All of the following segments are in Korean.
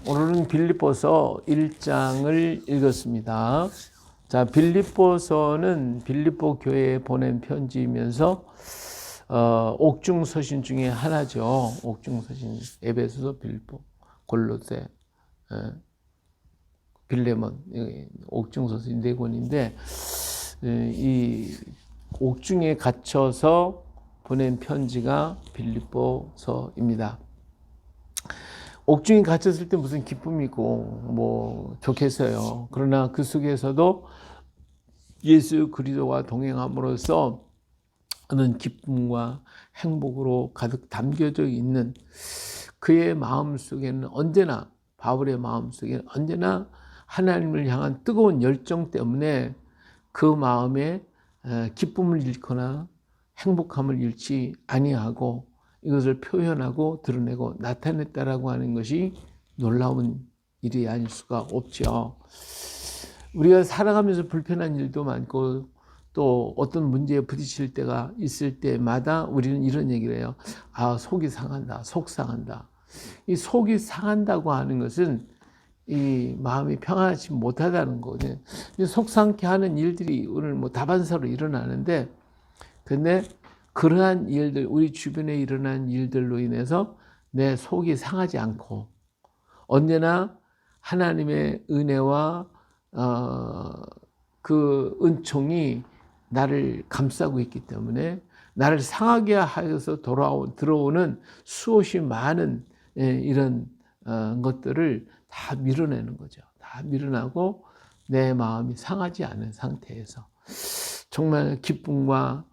오늘은 빌립보서 1장을 읽었습니다. 자, 빌립보서는 빌립보 교회에 보낸 편지이면서 옥중서신 중에 하나죠. 옥중서신, 에베소서, 빌립보, 골로새, 빌레몬, 옥중서신 4권인데 이 옥중에 갇혀서 보낸 편지가 빌립보서입니다. 옥중에 갇혔을 때 무슨 기쁨이 있고 뭐 좋겠어요. 그러나 그 속에서도 예수 그리스도와 동행함으로써 하는 기쁨과 행복으로 가득 담겨져 있는 그의 마음 속에는 언제나, 바울의 마음 속에는 언제나 하나님을 향한 뜨거운 열정 때문에 그 마음에 기쁨을 잃거나 행복함을 잃지 아니하고 이것을 표현하고 드러내고 나타냈다라고 하는 것이 놀라운 일이 아닐 수가 없죠. 우리가 살아가면서 불편한 일도 많고 또 어떤 문제에 부딪힐 때가 있을 때마다 우리는 이런 얘기를 해요. 아, 속이 상한다, 속 상한다. 이 속이 상한다고 하는 것은 이 마음이 평안하지 못하다는 거거든요. 속 상케 하는 일들이 오늘 뭐 다반사로 일어나는데, 근데 그러한 일들, 우리 주변에 일어난 일들로 인해서 내 속이 상하지 않고 언제나 하나님의 은혜와 그 은총이 나를 감싸고 있기 때문에 나를 상하게 하여서 들어오는 수없이 많은 이런 것들을 다 밀어내는 거죠. 다 밀어내고 내 마음이 상하지 않은 상태에서 정말 기쁨과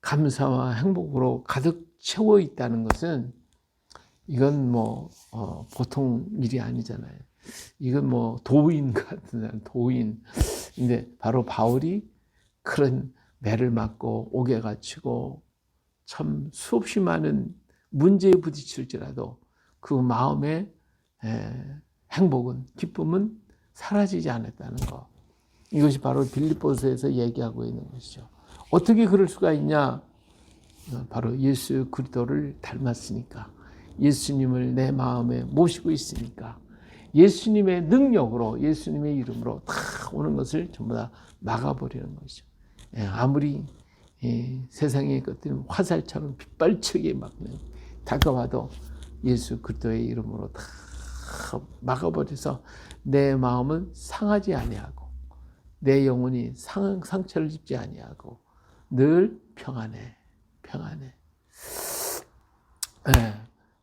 감사와 행복으로 가득 채워 있다는 것은 이건 뭐 보통 일이 아니잖아요. 이건 뭐 도인 같은 사람, 도인. 근데 바로 바울이 그런 매를 맞고 옥에 갇히고 참 수없이 많은 문제에 부딪힐지라도 그 마음의 행복은, 기쁨은 사라지지 않았다는 것. 이것이 바로 빌립보서에서 얘기하고 있는 것이죠. 어떻게 그럴 수가 있냐? 바로 예수 그리스도를 닮았으니까, 예수님을 내 마음에 모시고 있으니까, 예수님의 능력으로, 예수님의 이름으로 다 오는 것을 전부 다 막아버리는 것이죠. 아무리 세상의 것들은 화살처럼 빗발치게 막는 다가와도 예수 그리스도의 이름으로 다 막아버려서 내 마음은 상하지 아니하고 내 영혼이 상처를 입지 아니하고 늘 평안해.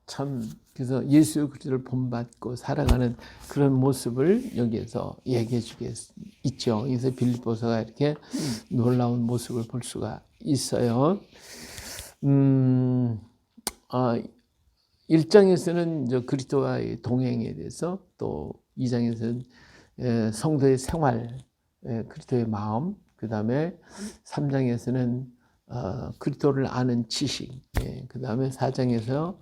참 그래서 예수 그리스도를 본받고 살아가는 그런 모습을 여기에서 얘기해 주게 있죠. 그래서 빌립보서가 이렇게 놀라운 모습을 볼 수가 있어요. 1장에서는 그리스도와의 동행에 대해서, 또 2장에서는 성도의 생활, 그리스도의 마음, 그 다음에 3장에서는 그리스도를 아는 지식, 그 다음에 4장에서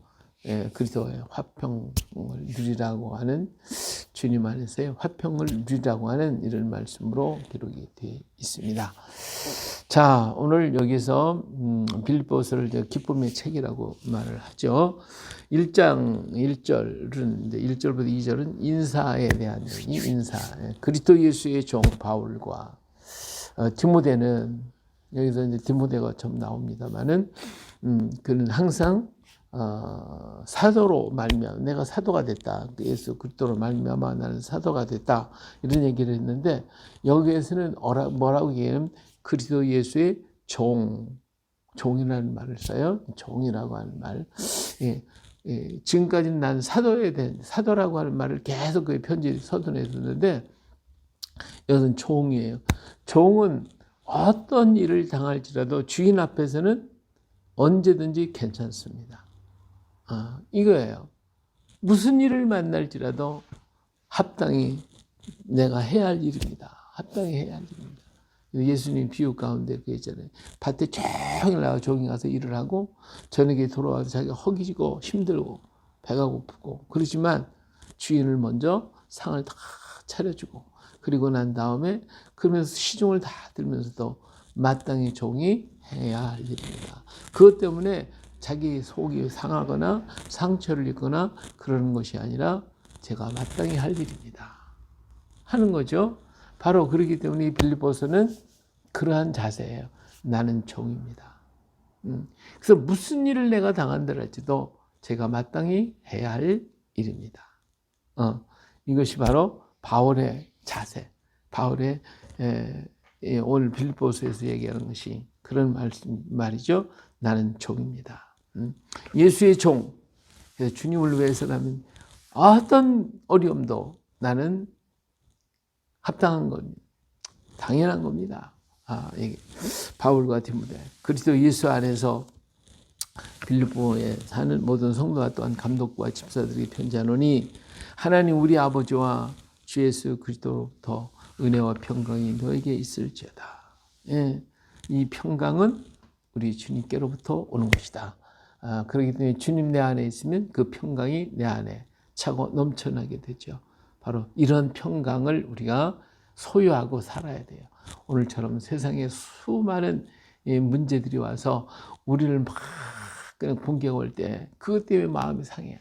그리스도의 화평을 누리라고 하는, 주님 안에서의 화평을 누리라고 하는 이런 말씀으로 기록이 되어 있습니다. 자, 오늘 여기서 빌립보서를 기쁨의 책이라고 말을 하죠. 1장 1절은, 이제 1절부터 2절은 인사에 대한 얘기, 인사. 그리스도 예수의 종 바울과 디모데는, 여기서 이제 디모데가 좀 나옵니다만은, 그는 항상 사도로 말미암아 내가 사도가 됐다. 예수 그리스도로 말미암아 나는 사도가 됐다. 이런 얘기를 했는데, 여기에서는 뭐라고 얘기하면 그리스도 예수의 종이라는 말을 써요. 종이라고 하는 말. 지금까지는 난 사도라고 하는 말을 계속 그 편지 서둔에 썼는데, 이것은 종이에요. 종은 어떤 일을 당할지라도 주인 앞에서는 언제든지 괜찮습니다. 이거예요. 무슨 일을 만날지라도 합당히 내가 해야 할 일입니다. 합당히 해야 할 일입니다. 예수님 비유 가운데 그 있잖아요. 밭에 종일 나가 종이 가서 일을 하고 저녁에 돌아와서 자기가 허기지고 힘들고 배가 고프고 그러지만 주인을 먼저 상을 다 차려주고, 그리고 난 다음에 그러면서 시중을 다 들면서도 마땅히 종이 해야 할 일입니다. 그것 때문에 자기 속이 상하거나 상처를 입거나 그러는 것이 아니라 제가 마땅히 할 일입니다. 하는 거죠. 바로 그렇기 때문에 이 빌립보서는 그러한 자세예요. 나는 종입니다. 그래서 무슨 일을 내가 당한다랄지도 제가 마땅히 해야 할 일입니다. 이것이 바로 바울의 자세, 바울의 오늘 빌립보서에서 얘기하는 것이 그런 말이죠. 나는 종입니다. 예수의 종, 주님을 위해서라면 어떤 어려움도 나는 합당한 겁니다. 당연한 겁니다. 바울과 디모데, 그리스도 예수 안에서 빌립보에 사는 모든 성도와 또한 감독과 집사들이 편지하노니 하나님 우리 아버지와 주 예수 그리스도로부터 은혜와 평강이 너에게 있을지어다. 이 평강은 우리 주님께로부터 오는 것이다. 그렇기 때문에 주님 내 안에 있으면 그 평강이 내 안에 차고 넘쳐나게 되죠. 바로 이런 평강을 우리가 소유하고 살아야 돼요. 오늘처럼 세상에 수많은 문제들이 와서 우리를 막 그냥 공격할 때 그것 때문에 마음이 상해.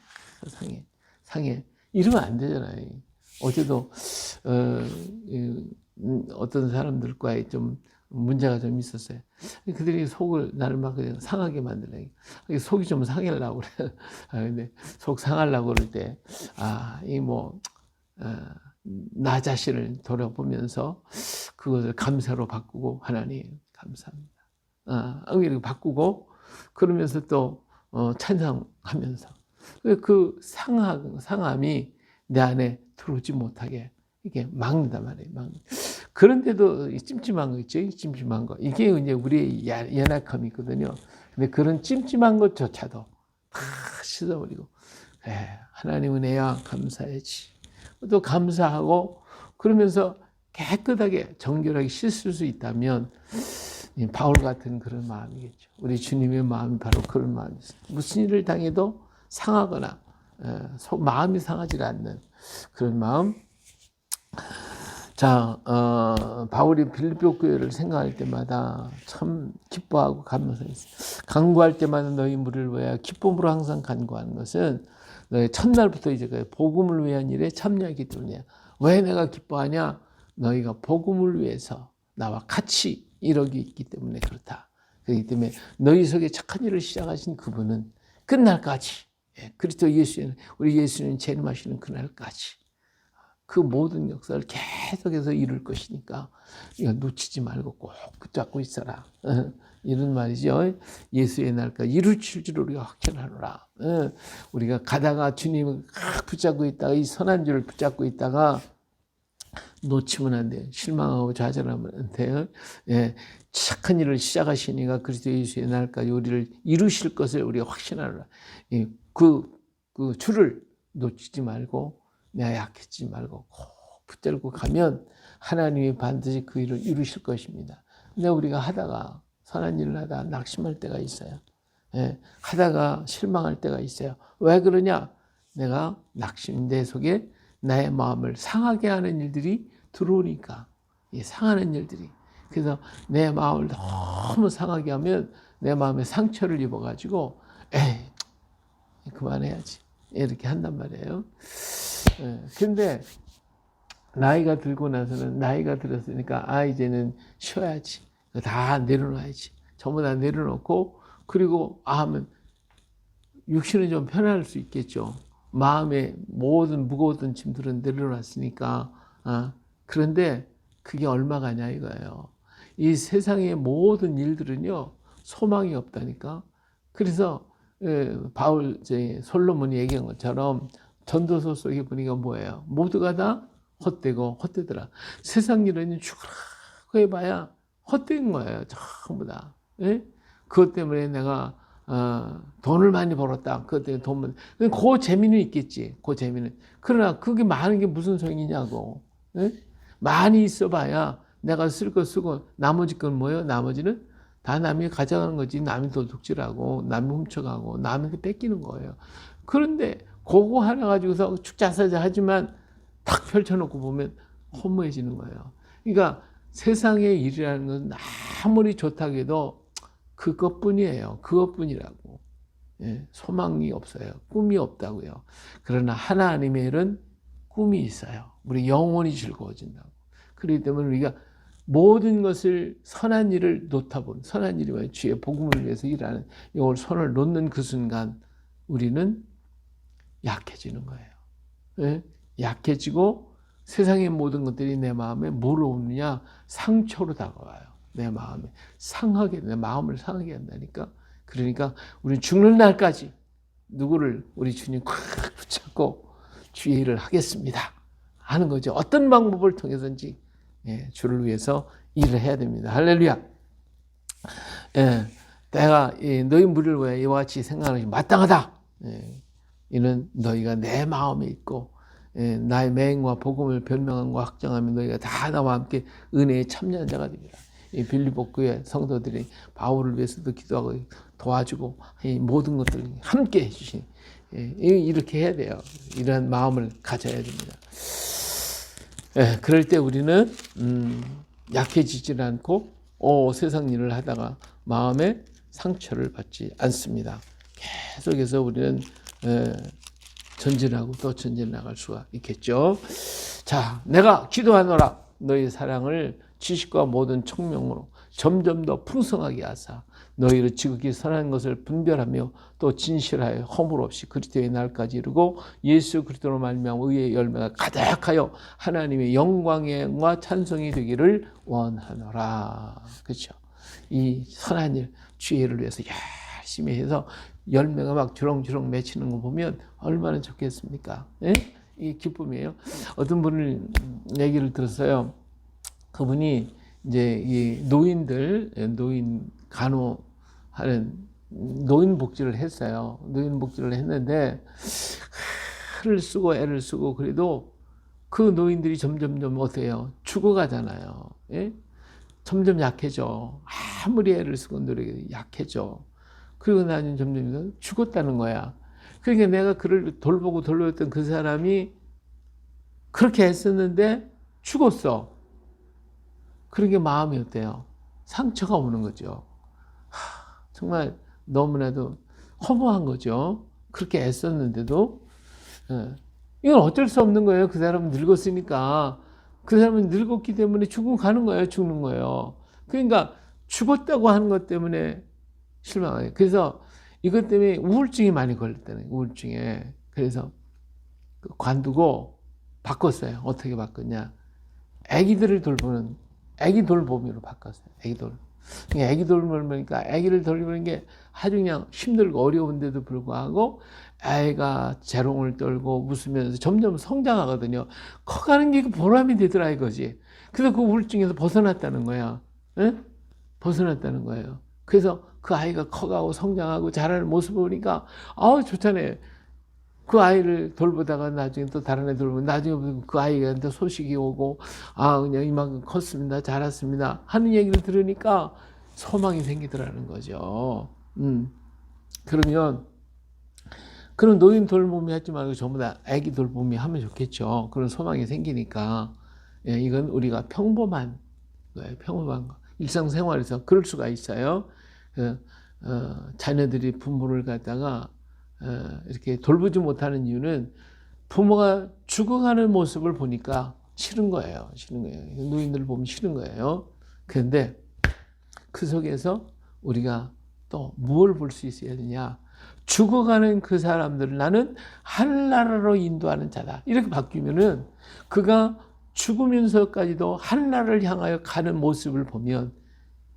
이러면 안 되잖아요. 어제도 어떤 사람들과의 좀 문제가 좀 있었어요. 그들이 속을 나를 막 그냥 상하게 만들래. 속이 좀 상하려고 그래. 근데 속 상하려고 그럴 때, 나 자신을 돌아보면서 그것을 감사로 바꾸고 하나님 감사합니다. 이렇게 바꾸고 그러면서 또 찬양하면서 그 상함이 내 안에 들어오지 못하게 이게 막는단 말이에요. 그런데도 찜찜한 거 있죠. 찜찜한 거. 이게 이제 우리의 연약함이 있거든요. 근데 그런 찜찜한 것조차도 다 씻어버리고, 하나님 은혜야 감사해야지. 또 감사하고 그러면서 깨끗하게 정결하게 씻을 수 있다면 바울 같은 그런 마음이겠죠. 우리 주님의 마음이 바로 그런 마음이에요. 무슨 일을 당해도 상하거나 마음이 상하지 않는 그런 마음. 자, 바울이 빌립보 교회를 생각할 때마다 참 기뻐하고 감사했어요. 간구할 때마다 너희 무리를 위하여 기쁨으로 항상 간구하는 것은 너희 첫날부터 이제 복음을 위한 일에 참여하기 때문이야. 왜 내가 기뻐하냐? 너희가 복음을 위해서 나와 같이 이루기 있기 때문에 그렇다. 그렇기 때문에 너희 속에 착한 일을 시작하신 그분은 끝날까지, 그리스도 예수는 우리 예수님 재림하시는 그날까지 그 모든 역사를 계속해서 이룰 것이니까 이거 놓치지 말고 꼭 붙잡고 있어라. 이런 말이죠. 예수의 날까지 이룰 줄 우리가 확신하노라. 우리가 가다가 주님을 붙잡고 있다가 이 선한 줄을 붙잡고 있다가 놓치면 안 돼요. 실망하고 좌절하면 안 돼요. 착한 일을 시작하시니까 그리스도 예수의 날까지 우리를 이루실 것을 우리가 확신하노라. 그 줄을 놓치지 말고 내가 약해지지 말고 꼭 붙들고 가면 하나님이 반드시 그 일을 이루실 것입니다. 근데 우리가 하다가 선한 일을 하다가 낙심할 때가 있어요. 하다가 실망할 때가 있어요. 왜 그러냐? 내가 내 속에 나의 마음을 상하게 하는 일들이 들어오니까, 상하는 일들이. 그래서 내 마음을 너무 상하게 하면 내 마음에 상처를 입어가지고 그만해야지 이렇게 한단 말이에요. 근데 나이가 들고 나서는 나이가 들었으니까 이제는 쉬어야지. 다 내려놔야지. 전부 다 내려놓고 그리고 하면 육신은 좀 편할 수 있겠죠. 마음의 모든 무거웠던 짐들은 내려놨으니까. 그런데 그게 얼마가냐 이거예요. 이 세상의 모든 일들은요 소망이 없다니까. 그래서 바울 솔로몬이 얘기한 것처럼 전도서 속에 보니까 뭐예요? 모두가 다 헛되고 헛되더라. 세상 일은 죽으라고 해봐야 헛된 거예요. 전부 다. 그것 때문에 내가 돈을 많이 벌었다. 그것 때문에 돈 그 재미는 있겠지. 그 재미는. 그러나 그게 많은 게 무슨 소용이냐고. 많이 있어봐야 내가 쓸 거 쓰고 나머지 건 뭐예요? 나머지는 다 남이 가져가는 거지. 남이 도둑질하고 남이 훔쳐가고 남이 뺏기는 거예요. 그런데 그거 하나 가지고서 축자사자 하지만 탁 펼쳐놓고 보면 허무해지는 거예요. 그러니까 세상의 일이라는 건 아무리 좋다고 해도 그것뿐이에요. 그것뿐이라고. 소망이 없어요. 꿈이 없다고요. 그러나 하나님의 일은 꿈이 있어요. 우리 영혼이 즐거워진다고. 그렇기 때문에 우리가 모든 것을 선한 일을 놓다보는, 선한 일이 뭐예요? 주의 복음을 위해서 일하는, 이걸 손을 놓는 그 순간 우리는 약해지는 거예요. 네? 약해지고 세상의 모든 것들이 내 마음에 뭘 오느냐? 상처로 다가와요. 내 마음에 상하게, 내 마음을 상하게 한다니까. 그러니까 우리는 죽는 날까지 누구를 우리 주님 꽉 붙잡고 주의 일을 하겠습니다 하는 거죠. 어떤 방법을 통해서든지 주를 위해서 일을 해야 됩니다. 할렐루야. 내가 너희 무리를 위하여 이와 같이 생각하는 것이 마땅하다. 이는 너희가 내 마음에 있고 나의 맹과 복음을 변명함과 확정하면 너희가 다 나와 함께 은혜에 참여한 자가 됩니다. 이 빌립보 교회 성도들이 바울을 위해서도 기도하고 도와주고 이 모든 것들을 함께 해주신, 이렇게 해야 돼요. 이런 마음을 가져야 됩니다. 그럴 때 우리는 약해지지 않고 세상 일을 하다가 마음에 상처를 받지 않습니다. 계속해서 우리는 전진하고 또 전진 나갈 수가 있겠죠. 자, 내가 기도하노라. 너희 사랑을 지식과 모든 총명으로 점점 더 풍성하게 하사 너희를 지극히 선한 것을 분별하며 또 진실하여 허물 없이 그리스도의 날까지 이루고 예수 그리스도로 말미암아 의의 열매가 가득하여 하나님의 영광과 찬송이 되기를 원하노라. 그렇죠? 이 선한 일, 주의 일을 위해서 열심히 해서 열매가 막 주렁주렁 맺히는 거 보면 얼마나 좋겠습니까? 예? 이 기쁨이에요. 어떤 분을 얘기를 들었어요. 그분이 이제 이 노인 간호하는 노인 복지를 했어요. 노인 복지를 했는데 애를 쓰고 그래도 그 노인들이 점점점 어때요? 죽어가잖아요. 예? 점점 약해져. 아무리 애를 쓰고 노력해도 약해져. 그리고 나는 점점 죽었다는 거야. 그러니까 내가 그를 돌보던 그 사람이 그렇게 애썼는데 죽었어. 그러니까 마음이 어때요? 상처가 오는 거죠. 정말 너무나도 허무한 거죠. 그렇게 애썼는데도. 이건 어쩔 수 없는 거예요. 그 사람은 늙었으니까. 그 사람은 늙었기 때문에 죽는 거예요. 그러니까 죽었다고 하는 것 때문에 실망해요. 그래서 이것 때문에 우울증이 많이 걸렸다는 거예요. 우울증에. 그래서 관두고 바꿨어요. 어떻게 바꿨냐? 아기들을 돌보는 아기 돌보미로 바꿨어요. 아기 돌보니까 아기를 돌보는 게 아주 그냥 힘들고 어려운데도 불구하고 아이가 재롱을 떨고 웃으면서 점점 성장하거든요. 커가는 게 보람이 되더라 이거지. 그래서 그 우울증에서 벗어났다는 거야. 에? 벗어났다는 거예요. 그래서 그 아이가 커가고 성장하고 자라는 모습을 보니까 좋잖아요. 그 아이를 돌보다가 나중에 또 다른 애 돌보면 나중에 그 아이한테 소식이 오고 그냥 이만큼 컸습니다. 자랐습니다. 하는 얘기를 들으니까 소망이 생기더라는 거죠. 그러면 그런 노인 돌보미 하지 말고 전부 다 아기 돌보미 하면 좋겠죠. 그런 소망이 생기니까. 이건 우리가 평범한 거예요. 평범한 거. 일상생활에서 그럴 수가 있어요. 자녀들이 부모를 갖다가 이렇게 돌보지 못하는 이유는 부모가 죽어가는 모습을 보니까 싫은 거예요. 노인들을 보면 싫은 거예요. 그런데 그 속에서 우리가 또 무엇을 볼 수 있어야 되냐? 죽어가는 그 사람들을 나는 하늘나라로 인도하는 자다. 이렇게 바뀌면은 그가 죽으면서까지도 하늘나라를 향하여 가는 모습을 보면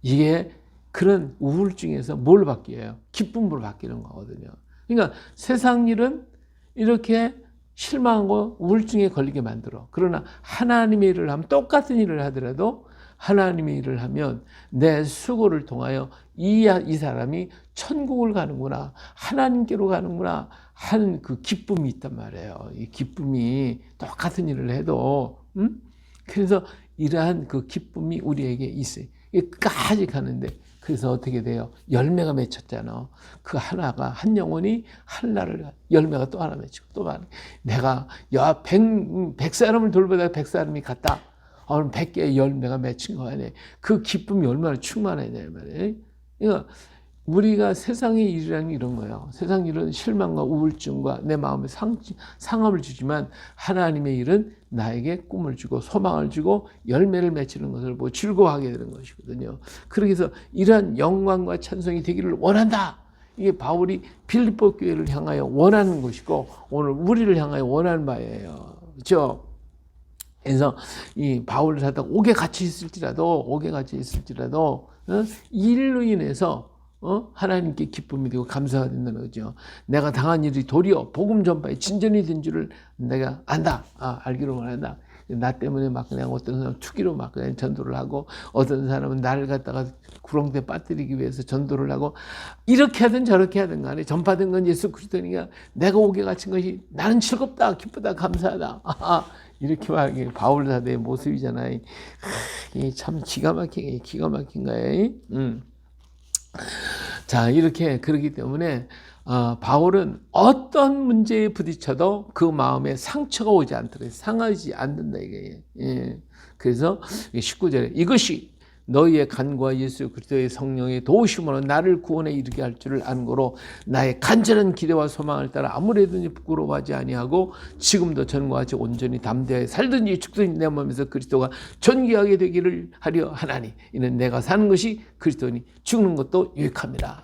이게 그런 우울증에서 뭘 바뀌어요? 기쁨으로 바뀌는 거거든요. 그러니까 세상 일은 이렇게 실망하고 우울증에 걸리게 만들어. 그러나 하나님의 일을 하면 똑같은 일을 하더라도 하나님의 일을 하면 내 수고를 통하여 이 사람이 천국을 가는구나, 하나님께로 가는구나 하는 그 기쁨이 있단 말이에요. 이 기쁨이 똑같은 일을 해도 그래서 이러한 그 기쁨이 우리에게 있어요. 이게 끝까지 가는데 그래서 어떻게 돼요? 열매가 맺혔잖아. 그 하나가 한 영혼이 하늘나라를 열매가 또 하나 맺히고 또 하나. 내가 100사람을 돌보다가 100사람이 갔다. 그럼 100개의 열매가 맺힌 거 아니에요. 그 기쁨이 얼마나 충만해야 되는 말이에요. 그러니까 우리가 세상의 일이라는 게 이런 거예요. 세상 일은 실망과 우울증과 내 마음에 상함을 주지만 하나님의 일은 나에게 꿈을 주고 소망을 주고 열매를 맺히는 것을 보고 즐거워하게 되는 것이거든요. 그렇게 해서 이러한 영광과 찬송이 되기를 원한다. 이게 바울이 빌립보 교회를 향하여 원하는 것이고 오늘 우리를 향하여 원하는 바예요. 그렇죠? 그래서 이 바울을 하다가 옥에 갇혀 있을지라도 이 일로 인해서 하나님께 기쁨이 되고 감사가 된다는 거죠. 내가 당한 일이 도리어 복음 전파에 진전이 된 줄을 내가 안다. 알기로 원한다. 나 때문에 막 그냥 어떤 사람은 투기로 막 그냥 전도를 하고 어떤 사람은 나를 갖다가 구렁텅이에 빠뜨리기 위해서 전도를 하고 이렇게 하든 저렇게 하든 간에 전파된 건 예수 그리스도니까 내가 옥에 갇힌 것이 나는 즐겁다, 기쁘다, 감사하다. 이렇게 말하는 게 바울 사도의 모습이잖아요. 이게 참 기가 막힌 거예요. 자, 이렇게 그러기 때문에 바울은 어떤 문제에 부딪혀도 그 마음에 상처가 오지 않도록 상하지 않는다 이게. 예. 그래서 19절에 이것이 너희의 간과 예수 그리스도의 성령의 도우심으로 나를 구원에 이르게 할 줄을 아는 거로 나의 간절한 기대와 소망을 따라 아무래든지 부끄러워하지 아니하고 지금도 전과 같이 온전히 담대하게 살든지 죽든지 내 몸에서 그리스도가 존귀하게 되기를 하려 하나니 이는 내가 사는 것이 그리스도니 죽는 것도 유익함이라.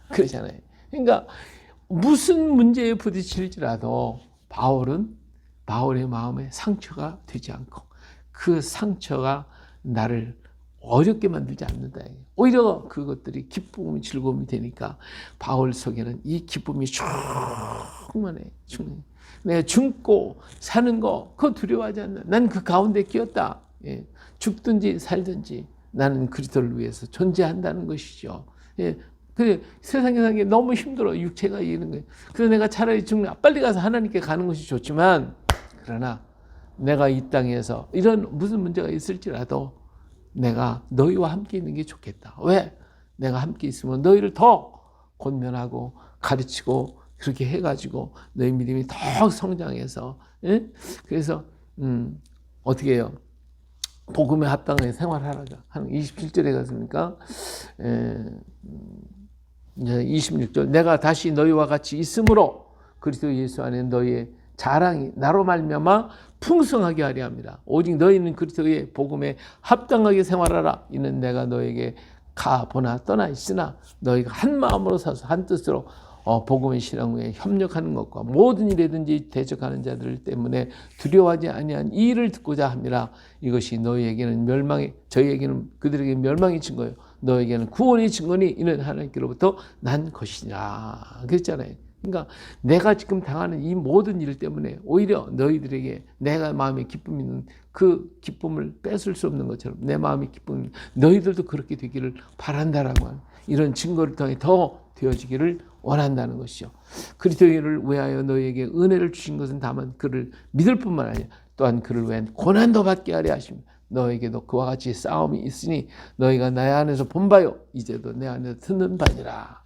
그러잖아요. 그러니까 무슨 문제에 부딪힐지라도 바울의 마음에 상처가 되지 않고 그 상처가 나를 어렵게 만들지 않는다. 오히려 그것들이 기쁨이 즐거움이 되니까 바울 속에는 이 기쁨이 충만해. 내가 죽고 사는 거 그거 두려워하지 않는다. 난 그 가운데 끼었다. 예. 죽든지 살든지 나는 그리스도를 위해서 존재한다는 것이죠. 예. 그래, 세상에 사는 게 너무 힘들어. 육체가 이기는 거예요. 그래서 내가 차라리 빨리 가서 하나님께 가는 것이 좋지만 그러나 내가 이 땅에서 이런 무슨 문제가 있을지라도 내가 너희와 함께 있는 게 좋겠다. 왜? 내가 함께 있으면 너희를 더 권면하고 가르치고 그렇게 해가지고 너희 믿음이 더 성장해서 예? 그래서 어떻게 해요? 복음에 합당하게 생활하라고 하는 27절에 갔습니까? 26절 내가 다시 너희와 같이 있으므로 그리스도 예수 안에 너희의 자랑이 나로 말미암아 풍성하게 하려 합니다. 오직 너희는 그리스도의 복음에 합당하게 생활하라. 이는 내가 너에게 가보나 떠나 있으나 너희가 한 마음으로 서서 한 뜻으로 복음의 실행 후에 협력하는 것과 모든 일에든지 대적하는 자들 때문에 두려워하지 아니한 이 일을 듣고자 합니다. 이것이 너희에게는 저희에게는 그들에게 멸망의 증거요 너희에게는 구원의 증거니 이는 하나님께로부터 난 것이니라. 그랬잖아요. 그러니까 내가 지금 당하는 이 모든 일 때문에 오히려 너희들에게 내가 마음에 기쁨이 있는 그 기쁨을 뺏을 수 없는 것처럼 내 마음의 기쁨이 너희들도 그렇게 되기를 바란다라고 하는 이런 증거를 통해 더 되어지기를 원한다는 것이죠. 그리스도를 위하여 너희에게 은혜를 주신 것은 다만 그를 믿을 뿐만 아니라 또한 그를 위한 고난도 받게 하려 하십니다. 너에게도 그와 같이 싸움이 있으니 너희가 내 안에서 본 바요 이제도 내 안에서 듣는 바니라.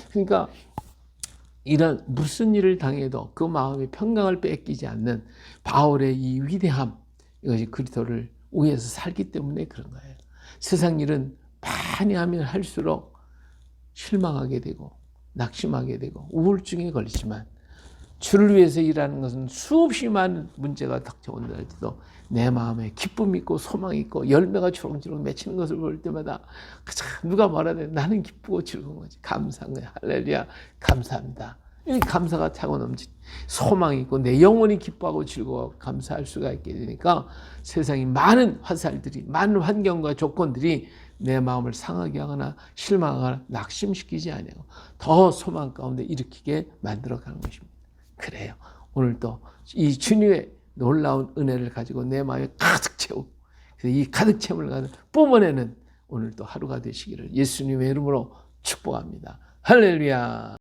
그러니까 이런 무슨 일을 당해도 그 마음의 평강을 뺏기지 않는 바울의 이 위대함 이것이 그리스도를 위해서 살기 때문에 그런 거예요. 세상 일은 많이 하면 할수록 실망하게 되고 낙심하게 되고 우울증에 걸리지만 주를 위해서 일하는 것은 수없이 많은 문제가 닥쳐온다 할지라도 내 마음에 기쁨이 있고 소망이 있고 열매가 주렁주렁 맺히는 것을 볼 때마다 누가 말하되 나는 기쁘고 즐거운 거지. 감사한 거야. 할렐루야. 감사합니다. 이 감사가 차고 넘친 소망이 있고 내 영혼이 기뻐하고 즐거워 감사할 수가 있게 되니까 세상이 많은 화살들이 많은 환경과 조건들이 내 마음을 상하게 하거나 실망하거나 낙심시키지 아니하고 더 소망 가운데 일으키게 만들어가는 것입니다. 그래요. 오늘도 이 주님의 놀라운 은혜를 가지고 내 마음에 가득 채우고 이 가득 채움을 가지고 뿜어내는 오늘도 하루가 되시기를 예수님의 이름으로 축복합니다. 할렐루야.